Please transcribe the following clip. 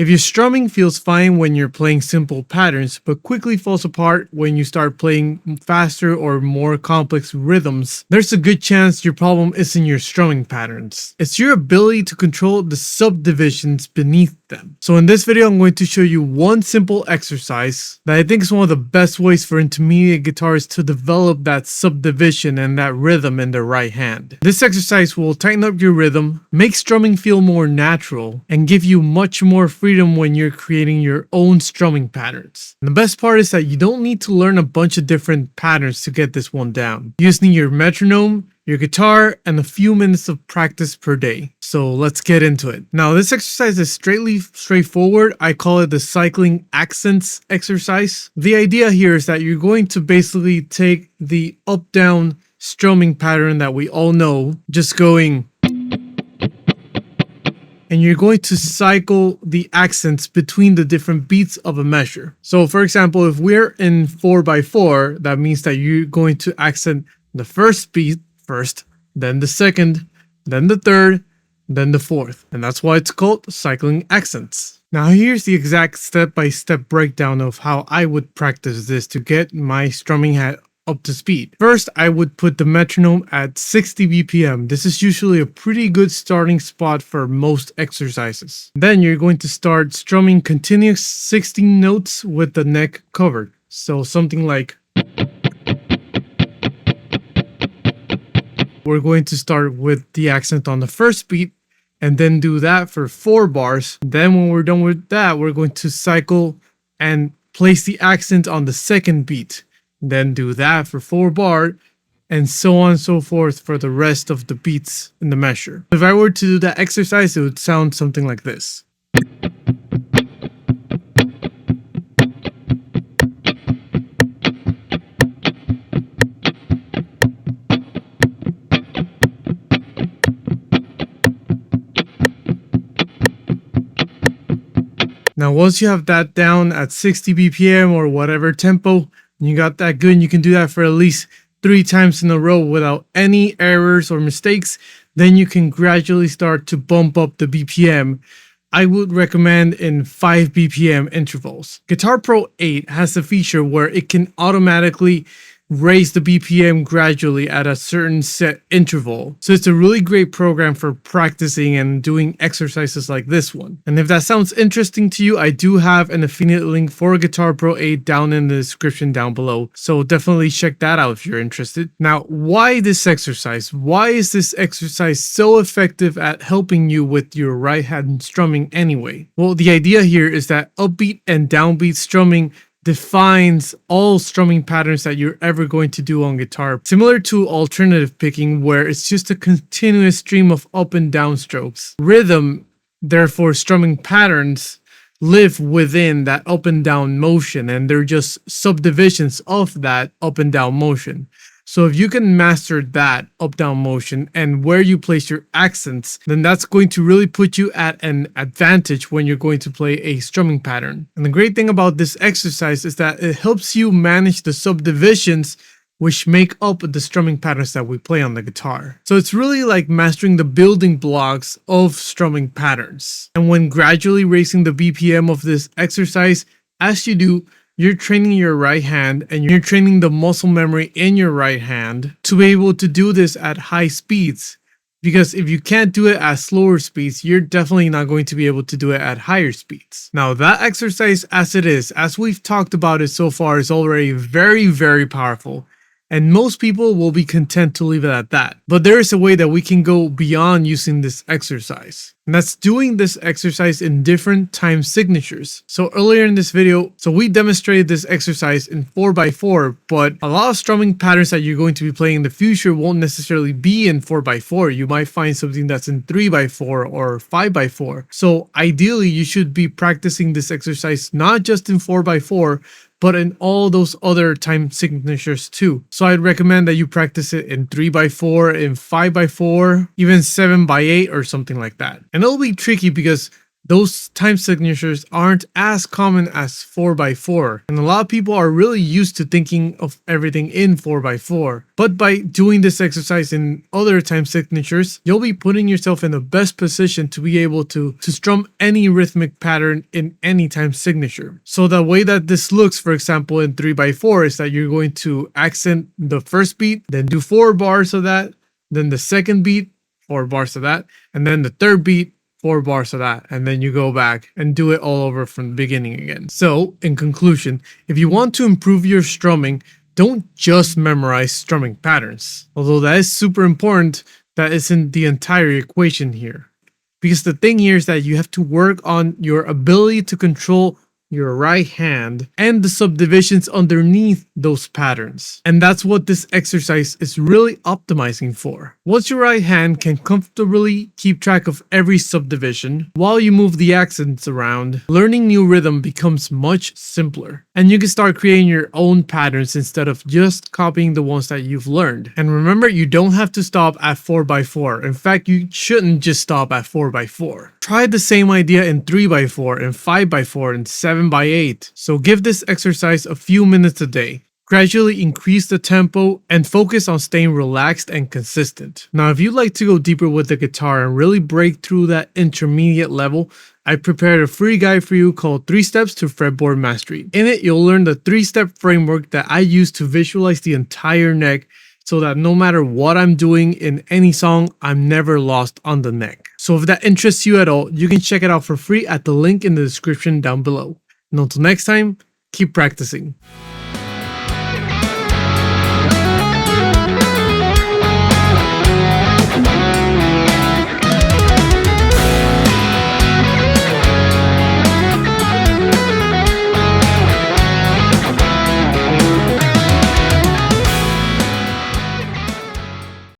If your strumming feels fine when you're playing simple patterns, but quickly falls apart when you start playing faster or more complex rhythms, there's a good chance your problem isn't your strumming patterns. It's your ability to control the subdivisions beneath them. So in this video, I'm going to show you one simple exercise that I think is one of the best ways for intermediate guitarists to develop that subdivision and that rhythm in their right hand. This exercise will tighten up your rhythm, make strumming feel more natural, and give you much more freedom when you're creating your own strumming patterns. And the best part is that you don't need to learn a bunch of different patterns to get this one down. You just need your metronome, your guitar, and a few minutes of practice per day. So let's get into it. Now this exercise is straightforward. I call it the cycling accents exercise. The idea here is that you're going to basically take the up-down strumming pattern that we all know, just going, and you're going to cycle the accents between the different beats of a measure. So for example, if we're in 4x4, that means that you're going to accent the first beat first, then the second, then the third, then the fourth. And that's why it's called cycling accents. Now here's the exact step-by-step breakdown of how I would practice this to get my strumming hat up to speed. First, I would put the metronome at 60 BPM. This is usually a pretty good starting spot for most exercises. Then you're going to start strumming continuous 16 notes with the neck covered. So something like, we're going to start with the accent on the first beat and then do that for 4 bars. Then when we're done with that, we're going to cycle and place the accent on the second beat. Then do that for 4 bars, and so on and so forth for the rest of the beats in the measure. If I were to do that exercise, it would sound something like this. Now once you have that down at 60 BPM or whatever tempo, you got that good, and you can do that for at least 3 times in a row without any errors or mistakes, then you can gradually start to bump up the BPM. I would recommend in 5 BPM intervals. Guitar Pro 8 has a feature where it can automatically raise the BPM gradually at a certain set interval. So it's a really great program for practicing and doing exercises like this one. And if that sounds interesting to you, I do have an affiliate link for Guitar Pro 8 down in the description down below. So definitely check that out if you're interested. Now, why this exercise? Why is this exercise so effective at helping you with your right hand strumming anyway? Well, the idea here is that upbeat and downbeat strumming defines all strumming patterns that you're ever going to do on guitar. Similar to alternative picking, where it's just a continuous stream of up and down strokes. Rhythm, therefore strumming patterns, live within that up and down motion, and they're just subdivisions of that up and down motion. So if you can master that up-down motion and where you place your accents, then that's going to really put you at an advantage when you're going to play a strumming pattern. And the great thing about this exercise is that it helps you manage the subdivisions which make up the strumming patterns that we play on the guitar. So it's really like mastering the building blocks of strumming patterns. And when gradually raising the BPM of this exercise, as you do, you're training your right hand and you're training the muscle memory in your right hand to be able to do this at high speeds. Because if you can't do it at slower speeds, you're definitely not going to be able to do it at higher speeds. Now that exercise as it is, as we've talked about it so far, is already very, very powerful. And most people will be content to leave it at that. But there is a way that we can go beyond using this exercise. And that's doing this exercise in different time signatures. So earlier in this video, we demonstrated this exercise in 4x4, but a lot of strumming patterns that you're going to be playing in the future won't necessarily be in 4x4. You might find something that's in 3x4 or 5x4. So ideally, you should be practicing this exercise not just in 4x4, but in all those other time signatures too. So I'd recommend that you practice it in 3x4, in 5x4, even 7x8 or something like that. And it'll be tricky because those time signatures aren't as common as 4x4, and a lot of people are really used to thinking of everything in 4x4. But by doing this exercise in other time signatures, you'll be putting yourself in the best position to be able to strum any rhythmic pattern in any time signature. So the way that this looks, for example, in 3x4 is that you're going to accent the first beat, then do 4 bars of that, then the second beat, 4 bars of that, and then the third beat, 4 bars of that, and then you go back and do it all over from the beginning again. So, in conclusion, if you want to improve your strumming, don't just memorize strumming patterns. Although that is super important, that isn't the entire equation here. Because the thing here is that you have to work on your ability to control your right hand and the subdivisions underneath those patterns. And that's what this exercise is really optimizing for. Once your right hand can comfortably keep track of every subdivision while you move the accents around, learning new rhythm becomes much simpler. And you can start creating your own patterns instead of just copying the ones that you've learned. And remember, you don't have to stop at 4x4. In fact, you shouldn't just stop at 4x4. Try the same idea in 3x4 and 5x4 and 7x8. So give this exercise a few minutes a day. Gradually increase the tempo and focus on staying relaxed and consistent. Now, if you'd like to go deeper with the guitar and really break through that intermediate level, I prepared a free guide for you called 3 Steps to Fretboard Mastery. In it, you'll learn the 3-step framework that I use to visualize the entire neck so that no matter what I'm doing in any song, I'm never lost on the neck. So if that interests you at all, you can check it out for free at the link in the description down below. And until next time, keep practicing.